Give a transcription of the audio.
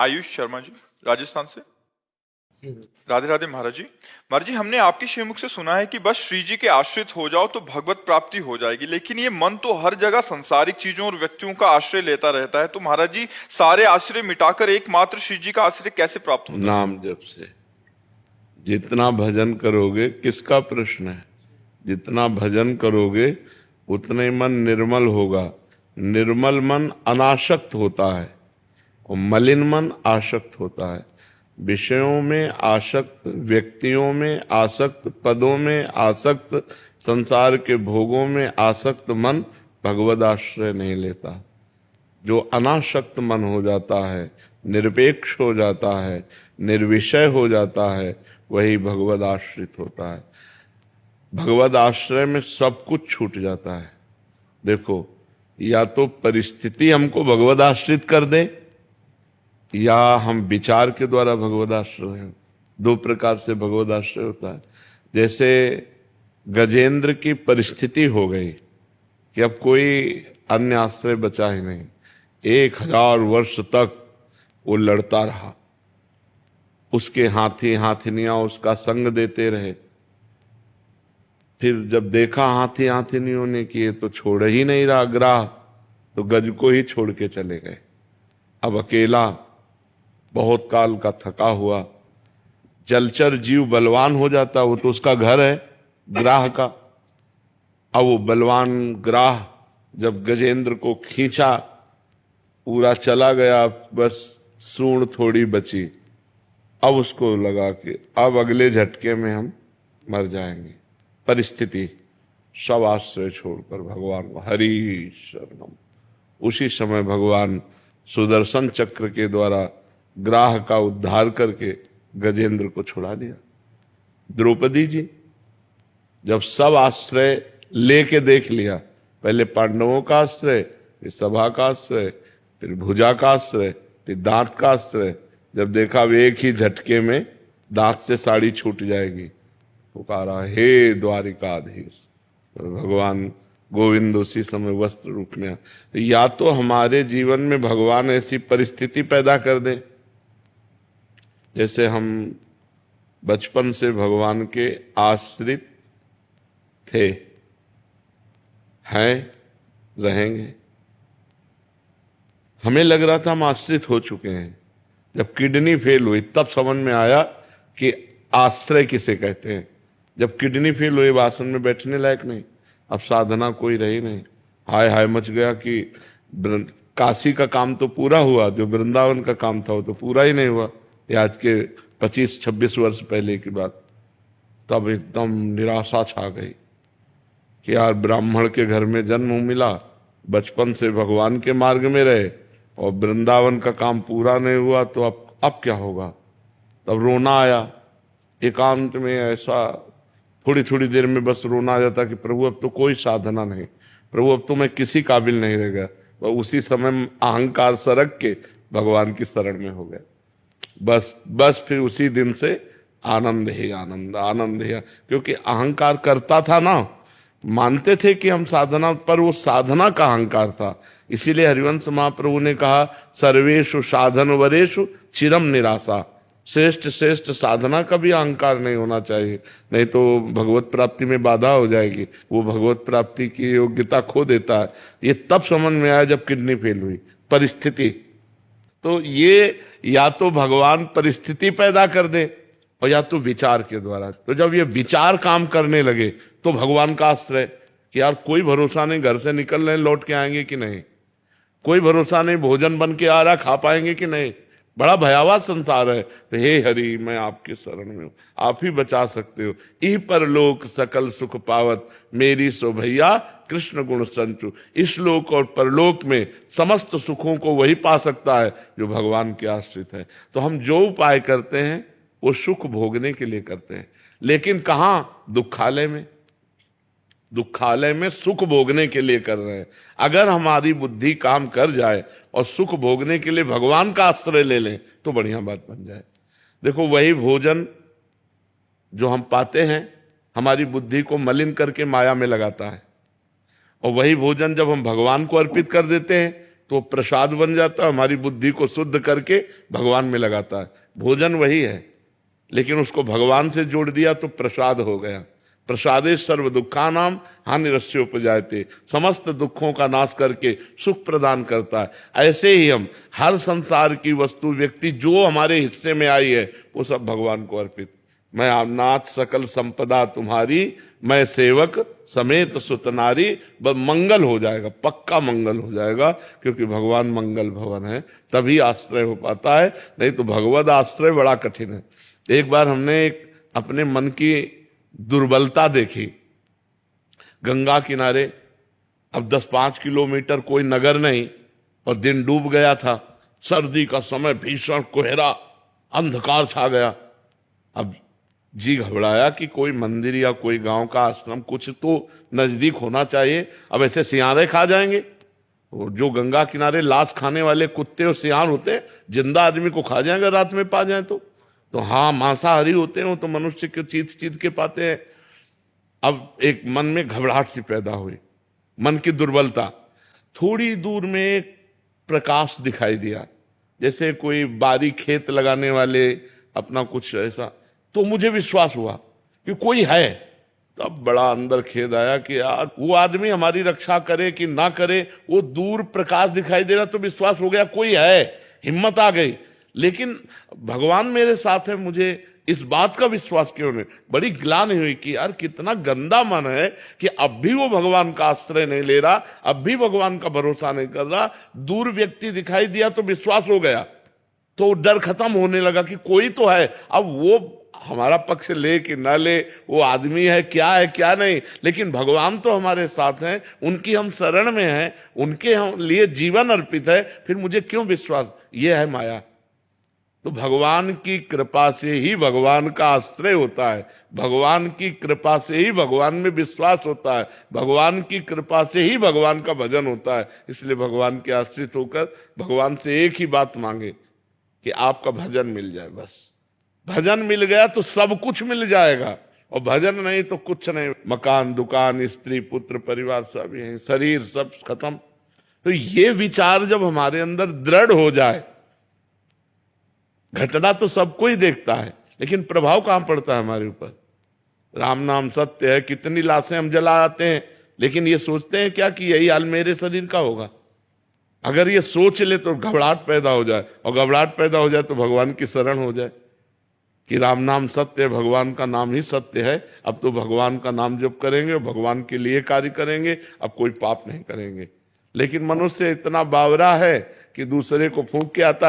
आयुष शर्मा जी, राजस्थान से। राधे राधे महाराज जी। महाराज जी, हमने आपके श्रीमुख से सुना है कि बस श्री जी के आश्रित हो जाओ तो भगवत प्राप्ति हो जाएगी, लेकिन ये मन तो हर जगह संसारिक चीजों और व्यक्तियों का आश्रय लेता रहता है। तो महाराज जी, सारे आश्रय मिटाकर एकमात्र श्री जी का आश्रय कैसे प्राप्त होगा? नाम जप से। जितना भजन करोगे, किसका प्रश्न है, जितना भजन करोगे उतने मन निर्मल होगा। निर्मल मन अनासक्त होता है और मलिन मन आसक्त होता है। विषयों में आसक्त, व्यक्तियों में आसक्त, पदों में आसक्त, संसार के भोगों में आसक्त मन भगवद आश्रय नहीं लेता। जो अनासक्त मन हो जाता है, निरपेक्ष हो जाता है, निर्विषय हो जाता है, वही भगवद आश्रित होता है। भगवद आश्रय में सब कुछ छूट जाता है। देखो, या तो परिस्थिति हमको भगवद आश्रित कर दे, या हम विचार के द्वारा भगवद आश्रय हो। दो प्रकार से भगवद आश्रय होता है। जैसे गजेंद्र की परिस्थिति हो गई कि अब कोई अन्य आश्रय बचा ही नहीं, 1000 वर्ष तक वो लड़ता रहा, उसके हाथी हाथिनियां उसका संग देते रहे। फिर जब देखा हाथी हाथिनियों ने कि ये तो छोड़ ही नहीं रहा ग्राह, तो गज को ही छोड़ के चले गए। अब अकेला, बहुत काल का थका हुआ, जलचर जीव बलवान हो जाता, वो तो उसका घर है ग्राह का। अब वो बलवान ग्राह जब गजेंद्र को खींचा, पूरा चला गया, बस सूंड थोड़ी बची। अब उसको लगा कि अब अगले झटके में हम मर जाएंगे। परिस्थिति, सब आश्रय छोड़कर भगवान को हरि शरणम। उसी समय भगवान सुदर्शन चक्र के द्वारा ग्राह का उद्धार करके गजेंद्र को छुड़ा दिया। द्रौपदी जी जब सब आश्रय लेके देख लिया, पहले पांडवों का आश्रय, फिर सभा का आश्रय, फिर भुजा का आश्रय, फिर दांत का आश्रय, जब देखा वे एक ही झटके में दांत से साड़ी छूट जाएगी, पुकारा हे द्वारिकाधीश। तो भगवान गोविंद उसी समय वस्त्र रूप में। तो या तो हमारे जीवन में भगवान ऐसी परिस्थिति पैदा कर दे, जैसे हम बचपन से भगवान के आश्रित थे, हैं, रहेंगे। हमें लग रहा था हम आश्रित हो चुके हैं। जब किडनी फेल हुई तब समझ में आया कि आश्रय किसे कहते हैं। जब किडनी फेल हुई, आसन में बैठने लायक नहीं, अब साधना कोई रही नहीं। हाय हाय मच गया कि काशी का काम तो पूरा हुआ, जो वृंदावन का काम था वो तो पूरा ही नहीं हुआ। ये आज के 25-26 वर्ष पहले की बात। तब एकदम निराशा छा गई कि यार ब्राह्मण के घर में जन्म मिला, बचपन से भगवान के मार्ग में रहे और वृंदावन का काम पूरा नहीं हुआ, तो अब क्या होगा। तब रोना आया एकांत में। ऐसा थोड़ी थोड़ी देर में बस रोना आ जाता कि प्रभु अब तो कोई साधना नहीं, प्रभु अब तो मैं किसी काबिल नहीं रह गया। तो उसी समय अहंकार सरक के भगवान की शरण में हो गए। बस फिर उसी दिन से आनंद ही आनंद, आनंद ही, क्योंकि अहंकार करता था ना, मानते थे कि हम साधना, पर वो साधना का अहंकार था। इसीलिए हरिवंश महाप्रभु ने कहा सर्वेषु साधन वरेषु चिरम निराशा। श्रेष्ठ श्रेष्ठ साधना का भी अहंकार नहीं होना चाहिए, नहीं तो भगवत प्राप्ति में बाधा हो जाएगी, वो भगवत प्राप्ति की योग्यता खो देता है। ये तब समझ में आया जब किडनी फेल हुई। परिस्थिति, तो ये या तो भगवान परिस्थिति पैदा कर दे और या तो विचार के द्वारा। तो जब ये विचार काम करने लगे तो भगवान का आश्रय कि यार कोई भरोसा नहीं, घर से निकल रहे लौट के आएंगे कि नहीं, कोई भरोसा नहीं भोजन बन के आ रहा खा पाएंगे कि नहीं, बड़ा भयावह संसार है। तो हे हरि, मैं आपके शरण में हूं, आप ही बचा सकते हो। ई परलोक सकल सुख पावत, मेरी सो भैया कृष्ण गुण संचु। इस लोक और परलोक में समस्त सुखों को वही पा सकता है जो भगवान के आश्रित है। तो हम जो उपाय करते हैं वो सुख भोगने के लिए करते हैं, लेकिन कहां, दुखालय में। दुखालय में सुख भोगने के लिए कर रहे हैं। अगर हमारी बुद्धि काम कर जाए और सुख भोगने के लिए भगवान का आश्रय ले लें तो बढ़िया बात बन जाए। देखो, वही भोजन जो हम पाते हैं हमारी बुद्धि को मलिन करके माया में लगाता है, और वही भोजन जब हम भगवान को अर्पित कर देते हैं तो प्रसाद बन जाता है, हमारी बुद्धि को शुद्ध करके भगवान में लगाता है। भोजन वही है, लेकिन उसको भगवान से जोड़ दिया तो प्रसाद हो गया। प्रसादे सर्व दुखानाम हानिरस्योपजायते, समस्त दुखों का नाश करके सुख प्रदान करता है। ऐसे ही हम हर संसार की वस्तु व्यक्ति जो हमारे हिस्से में आई है वो सब भगवान को अर्पित। मैं नाथ सकल संपदा तुम्हारी, मैं सेवक समेत सुत नारी। बस मंगल हो जाएगा, पक्का मंगल हो जाएगा, क्योंकि भगवान मंगल भवन है, तभी आश्रय हो पाता है, नहीं तो भगवद आश्रय बड़ा कठिन है। एक बार हमने अपने मन की दुर्बलता देखी। गंगा किनारे, अब 10-5 किलोमीटर कोई नगर नहीं, और दिन डूब गया था, सर्दी का समय, भीषण कोहरा, अंधकार छा गया। अब जी घबराया कि कोई मंदिर या कोई गांव का आश्रम कुछ तो नजदीक होना चाहिए। अब ऐसे सियारे खा जाएंगे, जो गंगा किनारे लाश खाने वाले कुत्ते और सियार होते हैं, जिंदा आदमी को खा जाएंगे रात में पा जाए तो हाँ, मांसाहारी होते हैं वो, तो मनुष्य के चीत के पाते हैं। अब एक मन में घबराहट सी पैदा हुई, मन की दुर्बलता। थोड़ी दूर में एक प्रकाश दिखाई दिया, जैसे कोई बारी खेत लगाने वाले अपना कुछ ऐसा, तो मुझे विश्वास हुआ कि कोई है। तब बड़ा अंदर खेद आया कि यार वो आदमी हमारी रक्षा करे कि ना करे, वो दूर प्रकाश दिखाई दे रहा तो विश्वास हो गया कोई है, हिम्मत आ गई। लेकिन भगवान मेरे साथ है, मुझे इस बात का विश्वास क्यों नहीं? बड़ी ग्लानि हुई कि यार कितना गंदा मन है कि अब भी वो भगवान का आश्रय नहीं ले रहा, अब भी भगवान का भरोसा नहीं कर रहा। दूर व्यक्ति दिखाई दिया तो विश्वास हो गया, तो डर खत्म होने लगा कि कोई तो है। अब वो हमारा पक्ष ले कि ना ले, वो आदमी है क्या नहीं, लेकिन भगवान तो हमारे साथ हैं, उनकी हम शरण में हैं, उनके हम लिए जीवन अर्पित है, फिर मुझे क्यों विश्वास? ये है माया। तो भगवान की कृपा से ही भगवान का आश्रय होता है, भगवान की कृपा से ही भगवान में विश्वास होता है, भगवान की कृपा से ही भगवान का भजन होता है। इसलिए भगवान के आश्रित होकर भगवान से एक ही बात मांगे कि आपका भजन मिल जाए। बस भजन मिल गया तो सब कुछ मिल जाएगा, और भजन नहीं तो कुछ नहीं। मकान, दुकान, स्त्री, पुत्र, परिवार सब यही, शरीर सब खत्म। तो ये विचार जब हमारे अंदर दृढ़ हो जाए, घटना तो सबको ही देखता है, लेकिन प्रभाव कहां पड़ता है हमारे ऊपर? राम नाम सत्य है, कितनी लाशें हम जला आते हैं, लेकिन ये सोचते हैं क्या कि यही हाल मेरे शरीर का होगा? अगर ये सोच ले तो घबराहट पैदा हो जाए, और घबराहट पैदा हो जाए तो भगवान की शरण हो जाए कि राम नाम सत्य है, भगवान का नाम ही सत्य है। अब तो भगवान का नाम जप करेंगे, भगवान के लिए कार्य करेंगे, अब कोई पाप नहीं करेंगे। लेकिन मनुष्य इतना बावरा है कि दूसरे को फूंक के आता है।